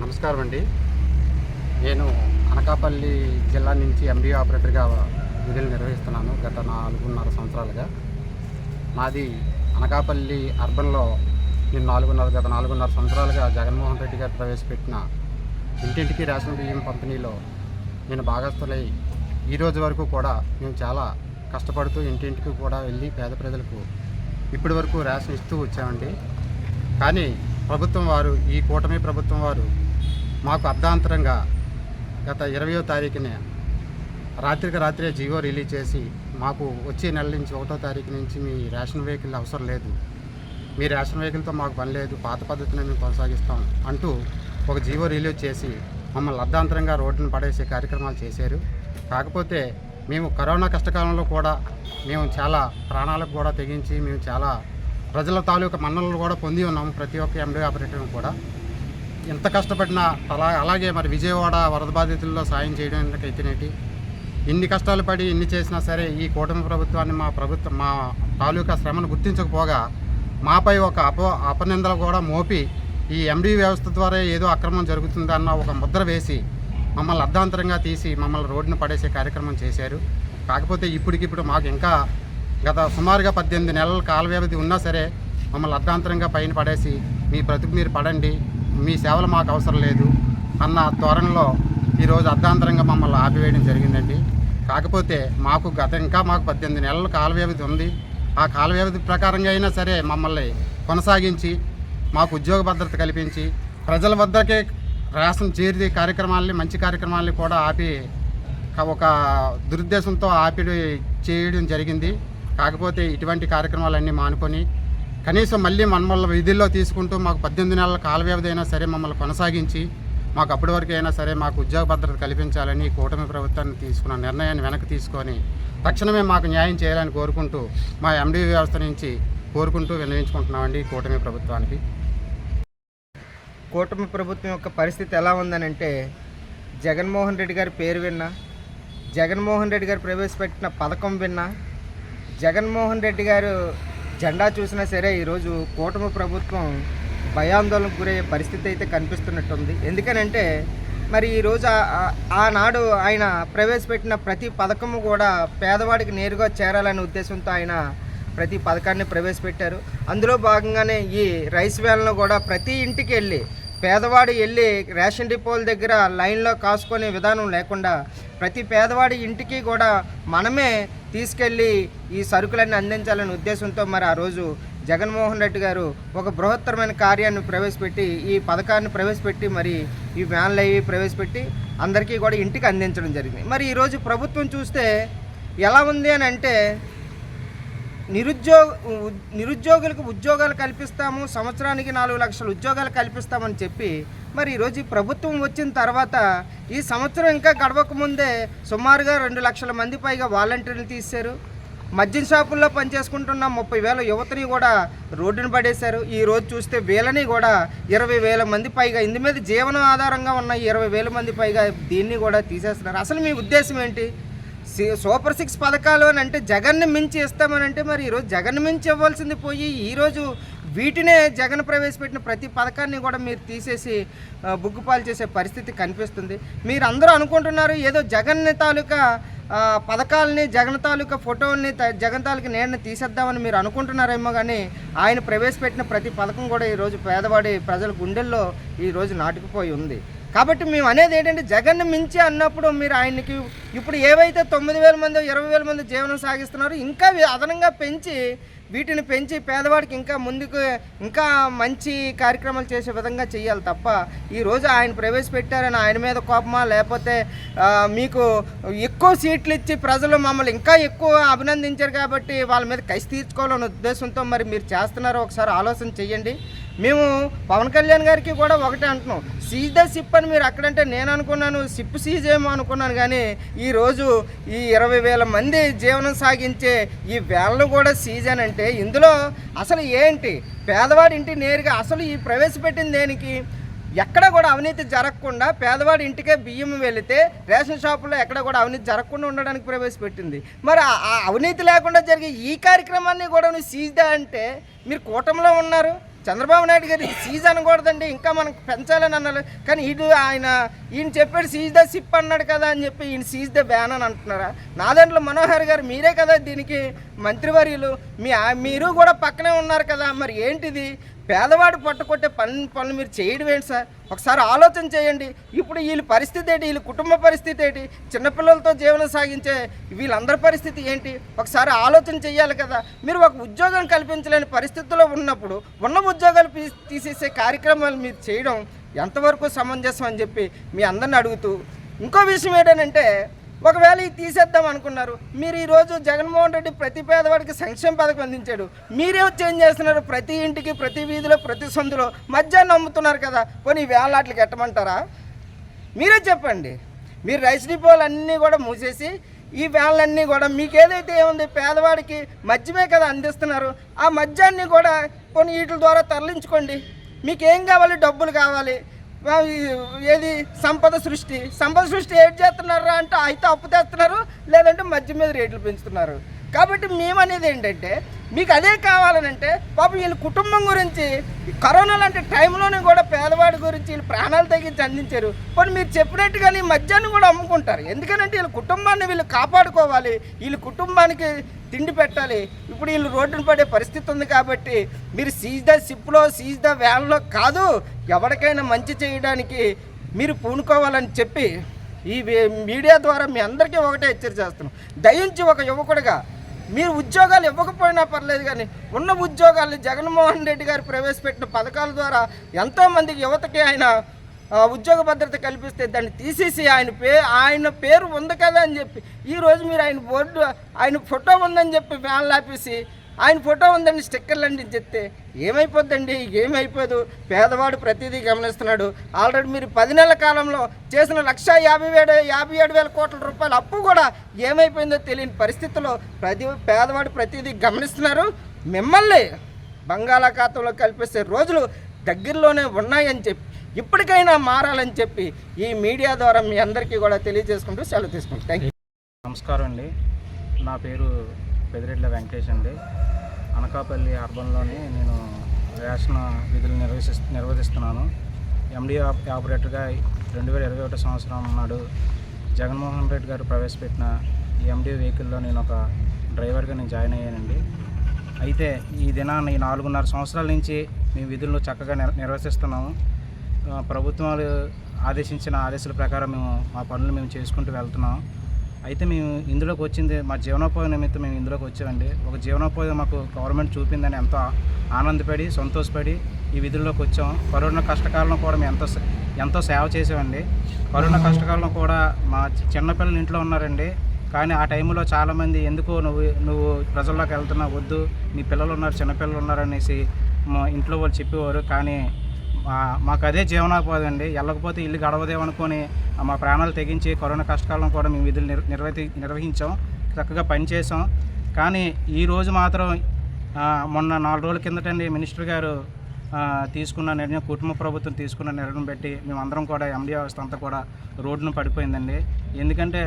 నమస్కారం అండి. నేను అనకాపల్లి జిల్లా నుంచి ఎండి ఆపరేటర్గా విధులు నిర్వహిస్తున్నాను గత 4.5 సంవత్సరాలుగా. మాది అనకాపల్లి అర్బన్లో నేను గత 4.5 సంవత్సరాలుగా జగన్మోహన్ రెడ్డి గారు ప్రవేశపెట్టిన ఇంటింటికి రేషన్ బియ్యం పంపిణీలో నేను భాగస్థులై ఈరోజు వరకు కూడా మేము చాలా కష్టపడుతూ ఇంటింటికి కూడా వెళ్ళి పేద ప్రజలకు ఇప్పటి వరకు రేషన్ ఇస్తూ వచ్చామండి. కానీ ప్రభుత్వం వారు, ఈ కూటమి ప్రభుత్వం వారు మాకు అర్ధాంతరంగా గత 20వ తారీఖున రాత్రికి రాత్రే జీవో రిలీజ్ చేసి మాకు వచ్చే నెల నుంచి 1వ తారీఖు నుంచి మీ రేషన్ వెహికల్ అవసరం లేదు, మీ రేషన్ వెహికల్తో మాకు పని లేదు, పాత పద్ధతిని మేము కొనసాగిస్తాం అంటూ ఒక జీవో రిలీజ్ చేసి మమ్మల్ని అర్ధాంతరంగా రోడ్డును పడేసే కార్యక్రమాలు చేశారు. కాకపోతే మేము కరోనా కష్టకాలంలో కూడా మేము చాలా ప్రాణాలకు కూడా తెగించి మేము చాలా ప్రజల తాలూకా మన్ననలు కూడా పొంది ఉన్నాము. ప్రతి ఒక్క ఎండి ఆపరేటర్ కూడా ఎంత కష్టపడినా అలాగే మరి విజయవాడ వరద బాధితుల్లో సాయం చేయడానికైతేనేటి ఇన్ని కష్టాలు పడి ఇన్ని చేసినా సరే ఈ కూటమి ప్రభుత్వాన్ని మా తాలూకా శ్రమను గుర్తించకపోగా మాపై ఒక అపనిందలు కూడా మోపి ఈ ఎండి వ్యవస్థ ద్వారా ఏదో అక్రమం జరుగుతుందన్న ఒక ముద్ర వేసి మమ్మల్ని అర్ధాంతరంగా తీసి మమ్మల్ని రోడ్డును పడేసే కార్యక్రమం చేశారు. కాకపోతే ఇప్పటికిప్పుడు మాకు ఇంకా గత సుమారుగా 18 నెలల కాల వ్యవధి ఉన్నా సరే మమ్మల్ని అర్ధాంతరంగా పైన పడేసి మీ బ్రతుకు మీరు పడండి, మీ సేవలు మాకు అవసరం లేదు అన్న ధోరణిలో ఈరోజు అర్ధాంతరంగా మమ్మల్ని ఆపివేయడం జరిగిందండి. కాకపోతే మాకు ఇంకా 18 నెలల కాల వ్యవధి ఉంది. ఆ కాల వ్యవధి ప్రకారంగా అయినా సరే మమ్మల్ని కొనసాగించి మాకు ఉద్యోగ భద్రత కల్పించి ప్రజల వద్దకే రేషన్ చేరి కార్యక్రమాలని, మంచి కార్యక్రమాలని కూడా ఆపి ఒక దురుద్దేశంతో ఆపి చేయడం జరిగింది. కాకపోతే ఇటువంటి కార్యక్రమాలన్నీ మానుకొని కనీసం మళ్ళీ మమ్మల్ని విధుల్లో తీసుకుంటూ మాకు 18 నెలల కాల వ్యవధి అయినా సరే మమ్మల్ని కొనసాగించి మాకు అప్పటి వరకు అయినా సరే మాకు ఉద్యోగ భద్రత కల్పించాలని కూటమి ప్రభుత్వాన్ని తీసుకున్న నిర్ణయాన్ని వెనక్కి తీసుకొని తక్షణమే మాకు న్యాయం చేయాలని కోరుకుంటూ మా ఎండి వ్యవస్థ నుంచి కోరుకుంటూ విన్నవించుకుంటున్నామండి కూటమి ప్రభుత్వానికి. కూటమి ప్రభుత్వం యొక్క పరిస్థితి ఎలా ఉందనంటే, జగన్మోహన్ రెడ్డి గారి పేరు విన్నా, జగన్మోహన్ రెడ్డి గారు ప్రవేశపెట్టిన పథకం విన్నా, జగన్మోహన్ రెడ్డి గారు జెండా చూసినా సరే ఈరోజు కూటమి ప్రభుత్వం భయాందోళనకు గురయ్యే పరిస్థితి అయితే కనిపిస్తున్నట్టుంది. ఎందుకనంటే మరి ఈరోజు ఆనాడు ఆయన ప్రవేశపెట్టిన ప్రతి పథకము కూడా పేదవాడికి నేరుగా చేరాలనే ఉద్దేశంతో ఆయన ప్రతి పథకాన్ని ప్రవేశపెట్టారు. అందులో భాగంగానే ఈ రైస్ వ్యాన్లో కూడా ప్రతి ఇంటికి వెళ్ళి పేదవాడు వెళ్ళి రేషన్ డిపోల దగ్గర లైన్లో కాసుకునే విధానం లేకుండా ప్రతి పేదవాడి ఇంటికి కూడా మనమే తీసుకెళ్ళి ఈ సరుకులన్నీ అందించాలనే ఉద్దేశంతో మరి ఆ రోజు జగన్మోహన్ రెడ్డి గారు ఒక బృహత్తరమైన కార్యాన్ని ప్రవేశపెట్టి ఈ పథకాన్ని ప్రవేశపెట్టి మరి ఈ వ్యాన్లు అవి ప్రవేశపెట్టి అందరికీ కూడా ఇంటికి అందించడం జరిగింది. మరి ఈరోజు ప్రభుత్వం చూస్తే ఎలా ఉంది అని అంటే, నిరుద్యోగులకు ఉద్యోగాలు కల్పిస్తాము, సంవత్సరానికి 4 లక్షల ఉద్యోగాలు కల్పిస్తామని చెప్పి మరి ఈరోజు ఈ ప్రభుత్వం వచ్చిన తర్వాత ఈ సంవత్సరం ఇంకా గడవకముందే సుమారుగా 2 లక్షల మంది పైగా వాలంటీర్లు తీశారు. మద్యం షాపుల్లో పనిచేసుకుంటున్న 30,000 యువతని కూడా రోడ్డును పడేశారు. ఈ రోజు చూస్తే వీళ్ళని కూడా 20,000 మంది పైగా ఇందు మీద జీవన ఆధారంగా ఉన్న 20,000 మంది పైగా దీన్ని కూడా తీసేస్తున్నారు. అసలు మీ ఉద్దేశం ఏంటి? సూపర్ 6 పథకాలు అని అంటే జగన్ని మించి ఇస్తామనంటే మరి ఈరోజు జగన్ మించి ఇవ్వాల్సింది పోయి ఈరోజు వీటినే జగన్ ప్రవేశపెట్టిన ప్రతి పథకాన్ని కూడా మీరు తీసేసి బుగ్గుపాలు చేసే పరిస్థితి కనిపిస్తుంది. మీరు అందరూ అనుకుంటున్నారు ఏదో జగన్ తాలూకా పథకాలని, జగన్ తాలూకా ఫోటోని, జగన్ తాలూకా నేడని తీసేద్దామని మీరు అనుకుంటున్నారేమో, కానీ ఆయన ప్రవేశపెట్టిన ప్రతి పథకం కూడా ఈరోజు పేదవాడి ప్రజల గుండెల్లో ఈరోజు నాటుకుపోయి ఉంది. కాబట్టి మేము అనేది ఏంటంటే జగన్ను మించి అన్నప్పుడు మీరు ఆయనకి ఇప్పుడు ఏవైతే 9,000 మంది 20,000 మంది జీవనం సాగిస్తున్నారో ఇంకా అదనంగా వీటిని పెంచి పేదవాడికి ఇంకా ముందుకు ఇంకా మంచి కార్యక్రమాలు చేసే విధంగా చేయాలి తప్ప ఈరోజు ఆయన ప్రవేశపెట్టారని ఆయన మీద కోపమా, లేకపోతే మీకు ఎక్కువ సీట్లు ఇచ్చి ప్రజలు మమ్మల్ని ఇంకా ఎక్కువ అభినందించారు కాబట్టి వాళ్ళ మీద కసి తీర్చుకోవాలనే ఉద్దేశంతో మరి మీరు చేస్తున్నారో ఒకసారి ఆలోచన చెయ్యండి. మేము పవన్ కళ్యాణ్ గారికి కూడా ఒకటే అంటున్నాం, సీజ్ ద సిప్ అని మీరు అక్కడంటే నేను అనుకున్నాను సిప్ సీజ్ ఏమో అనుకున్నాను, కానీ ఈరోజు ఈ 20,000 మంది జీవనం సాగించే ఈ వ్యాన్లు కూడా సీజ్ అని అంటే ఇందులో అసలు ఏంటి? పేదవాడి ఇంటి నేరుగా అసలు ఈ ప్రవేశపెట్టింది దేనికి? ఎక్కడ కూడా అవినీతి జరగకుండా పేదవాడి ఇంటికే బియ్యం వెళితే రేషన్ షాపుల్లో ఎక్కడ కూడా అవినీతి జరగకుండా ఉండడానికి ప్రవేశపెట్టింది. మరి ఆ అవినీతి లేకుండా జరిగే ఈ కార్యక్రమాన్ని కూడా నువ్వు సీజ్ ద అంటే మీరు కూటమిలో ఉన్నారు. చంద్రబాబు నాయుడు గారు సీజ్ అనకూడదండి, ఇంకా మనకు పెంచాలని అన్నారు. కానీ ఈయన చెప్పాడు సీజ్ ద సిప్ అన్నాడు కదా అని చెప్పి ఈయన సీజ్ ద బ్యాన్ అని అంటున్నారా? నాదెండ్ల మనోహర్ గారు మీరే కదా దీనికి మంత్రివర్యులు, మీరు కూడా పక్కనే ఉన్నారు కదా. మరి ఏంటిది పేదవాడు పట్టుకొట్టే పనులు మీరు చేయడం ఏంటి సార్? ఒకసారి ఆలోచన చేయండి. ఇప్పుడు వీళ్ళ పరిస్థితి ఏంటి, వీళ్ళ కుటుంబ పరిస్థితి ఏంటి, చిన్నపిల్లలతో జీవనం సాగించే వీళ్ళందరి పరిస్థితి ఏంటి? ఒకసారి ఆలోచన చేయాలి కదా. మీరు ఒక ఉద్యోగం కల్పించలేని పరిస్థితుల్లో ఉన్నప్పుడు ఉన్న ఉద్యోగాలు తీసేసే కార్యక్రమాలు మీరు చేయడం ఎంతవరకు సమంజసం అని చెప్పి మీ అందరిని అడుగుతూ, ఇంకో విషయం ఏంటంటే ఒకవేళ ఇది తీసేద్దాం అనుకున్నారు మీరు. ఈరోజు జగన్మోహన్ రెడ్డి ప్రతి పేదవాడికి సంక్షేమ పథకం అందించాడు. మీరే చేంజ్ చేస్తున్నారు, ప్రతి ఇంటికి ప్రతి వీధిలో ప్రతి సందులో మధ్యాహ్నం అమ్ముతున్నారు కదా. పోనీ ఈ వేలాట్లకి ఎట్టమంటారా? మీరే చెప్పండి. మీరు రైస్ డిపోలు అన్నీ కూడా మూసేసి ఈ వ్యాన్లన్నీ కూడా మీకు ఏదైతే ఏముంది పేదవాడికి మద్యమే కదా అందిస్తున్నారు, ఆ మద్యాన్ని కూడా కొన్ని వీటి ద్వారా తరలించుకోండి. మీకు ఏం కావాలి? డబ్బులు కావాలి. ఏది సంపద సృష్టి ఏం చేస్తున్నారా అంటే అయితే అప్పు తెస్తున్నారు, లేదంటే మద్యం మీద రేట్లు పెంచుతున్నారు. కాబట్టి మేమనేది ఏంటంటే మీకు అదే కావాలనంటే పాపం వీళ్ళ కుటుంబం గురించి కరోనా లాంటి టైంలోనే కూడా పేదవాడి గురించి వీళ్ళు ప్రాణాలు తగ్గించి అందించారు. పోనీ మీరు చెప్పినట్టుగానే మద్యాన్ని కూడా అమ్ముకుంటారు. ఎందుకంటే వీళ్ళ కుటుంబాన్ని వీళ్ళు కాపాడుకోవాలి, వీళ్ళ కుటుంబానికి తిండి పెట్టాలి. ఇప్పుడు వీళ్ళు రోడ్డున పడే పరిస్థితి ఉంది. కాబట్టి మీరు సీజ్ ద సిప్లో సీజ్ ద వ్యాన్లో కాదు, ఎవరికైనా మంచి చేయడానికి మీరు పూనుకోవాలని చెప్పి ఈ మీడియా ద్వారా మీ అందరికీ ఒకటే హెచ్చరిక చేస్తున్నాం. దయించి ఒక యువకుడిగా మీరు ఉద్యోగాలు ఇవ్వకపోయినా పర్లేదు, కానీ ఉన్న ఉద్యోగాలు జగన్మోహన్ రెడ్డి గారు ప్రవేశపెట్టిన పథకాల ద్వారా ఎంతోమందికి యువతకి ఆయన ఉద్యోగ భద్రత కల్పిస్తే దాన్ని తీసేసి ఆయన పేరు ఉంది కదా అని చెప్పి ఈరోజు మీరు ఆయన ఫోటో ఉందని చెప్పి వ్యాన్లు ఆపేసి ఆయన ఫోటో ఉందని స్టిక్కర్లు అంటించేస్తే ఏమైపోద్దండి? ఏమైపోదు. పేదవాడు ప్రతిదీ గమనిస్తున్నాడు. ఆల్రెడీ మీరు 10 నెలల కాలంలో చేసిన 1,57,000 కోట్ల రూపాయల అప్పు కూడా ఏమైపోయిందో తెలియని పరిస్థితుల్లో పేదవాడు ప్రతిదీ గమనిస్తున్నారు. మిమ్మల్ని బంగాళాఖాతంలో కల్పిస్తే రోజులు దగ్గరలోనే ఉన్నాయని చెప్పి ఇప్పటికైనా మారాలని చెప్పి ఈ మీడియా ద్వారా మీ అందరికీ కూడా తెలియజేసుకుంటూ సెలవు తీసుకుంటాం. Thank you. నమస్కారం అండి. నా పేరు పెదిరెడ్ల వెంకటేష్ అండి. అనకాపల్లి అర్బన్లోని నేను రేషన్ విధులు నిర్వహిస్తున్నాను. ఎండి ఆపరేటర్గా 2021 సంవత్సరం నాడు జగన్మోహన్ రెడ్డి గారు ప్రవేశపెట్టిన ఈ ఎండి వెహికల్లో నేను ఒక డ్రైవర్గా జాయిన్ అయ్యానండి. అయితే ఈ దినాన్ని 4.5 సంవత్సరాల నుంచి మేము విధులను చక్కగా నిర్వహిస్తున్నాము. ప్రభుత్వాలు ఆదేశించిన ఆదేశాల ప్రకారం మా పనులు మేము చేసుకుంటూ వెళ్తున్నాం. అయితే మేము ఇందులోకి వచ్చింది మా జీవనోపాధి నిమిత్తం మేము ఇందులోకి వచ్చామండి. ఒక జీవనోపాధి మాకు గవర్నమెంట్ చూపిందని ఎంతో ఆనందపడి సంతోషపడి ఈ విధుల్లోకి వచ్చాం. కరోనా కష్టకాలంలో కూడా మేము ఎంతో సేవ చేసామండి. కరోనా కష్టకాలంలో కూడా మా చిన్నపిల్లలు ఇంట్లో ఉన్నారండి. కానీ ఆ టైంలో చాలామంది ఎందుకు నువ్వు ప్రజల్లోకి వెళ్తున్నావు, వద్దు, నీ పిల్లలు ఉన్నారు, చిన్నపిల్లలు ఉన్నారనేసి మా ఇంట్లో వాళ్ళు చెప్పేవారు. కానీ మాకు అదే జీవనోపాధి అండి. వెళ్ళకపోతే ఇల్లు గడవదేమనుకొని మా ప్రాణాలు తెగించి కరోనా కష్టకాలం కూడా మేము విధులు నిర్వహించాం, చక్కగా పనిచేసాం. కానీ ఈరోజు మాత్రం మొన్న 4 రోజుల కిందటండి మినిస్టర్ గారు తీసుకున్న నిర్ణయం, కుటుంబ ప్రభుత్వం తీసుకున్న నిర్ణయం బట్టి మేమందరం కూడా ఎండి వ్యవస్థ అంతా కూడా రోడ్డును పడిపోయిందండి. ఎందుకంటే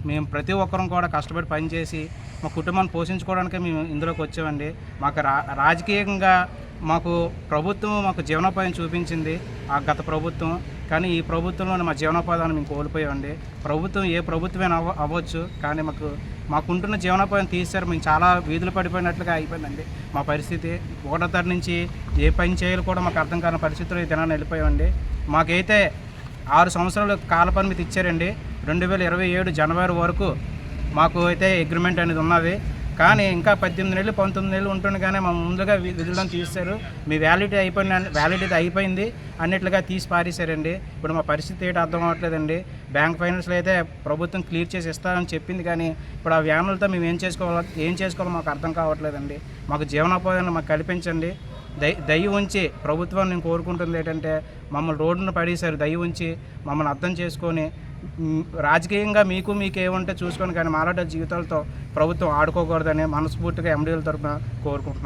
మేము ప్రతి ఒక్కరం కూడా కష్టపడి పనిచేసి మా కుటుంబాన్ని పోషించుకోవడానికే మేము ఇందులోకి వచ్చామండి. మాకు రాజకీయంగా మాకు ప్రభుత్వం మాకు జీవనోపాధిని చూపించింది ఆ గత ప్రభుత్వం. కానీ ఈ ప్రభుత్వంలోనే మా జీవనోపాధాన్ని మేము కోల్పోయామండి. ప్రభుత్వం ఏ ప్రభుత్వమైనా అవ్వచ్చు, కానీ మాకుంటున్న జీవనోపాధిని తీశారు. మేము చాలా వీధులు పడిపోయినట్లుగా అయిపోయిందండి మా పరిస్థితి. 1వ తరగతి నుంచి ఏ పని చేయాలో కూడా మాకు అర్థం కాని పరిస్థితుల్లో ఈ దినాన్ని వెళ్ళిపోయామండి. మాకైతే 6 సంవత్సరాలు కాల పరిమితి ఇచ్చారండి. 2027 జనవరి వరకు మాకు అయితే అగ్రిమెంట్ అనేది ఉన్నది. కానీ ఇంకా 18 నెలలు 19 నెలలు ఉంటుండగానే మా ముందుగా విధులను తీశారు. మీ వ్యాలిడిటీ అయిపోయింది అన్నిట్లుగా తీసి పారేశారండి. ఇప్పుడు మా పరిస్థితి ఏంటి అర్థం అవ్వట్లేదండి. బ్యాంక్ ఫైనాన్స్లో అయితే ప్రభుత్వం క్లియర్ చేసి ఇస్తారని చెప్పింది, కానీ ఇప్పుడు ఆ వ్యానులతో మేము ఏం చేసుకోవాలో మాకు అర్థం కావట్లేదండి. మాకు జీవనోపాధిని మాకు కల్పించండి. దయ ఉంచి ప్రభుత్వం నేను కోరుకుంటుంది ఏంటంటే మమ్మల్ని రోడ్డును పడేశారు. దయ ఉంచి మమ్మల్ని అర్థం చేసుకొని రాజకీయంగా మీకేముంటే చూసుకొని, కానీ మాలాట జీవితాలతో ప్రభుత్వం ఆడుకోకూడదని మనస్ఫూర్తిగా ఎండీల తరఫున కోరుకుంటున్నాను.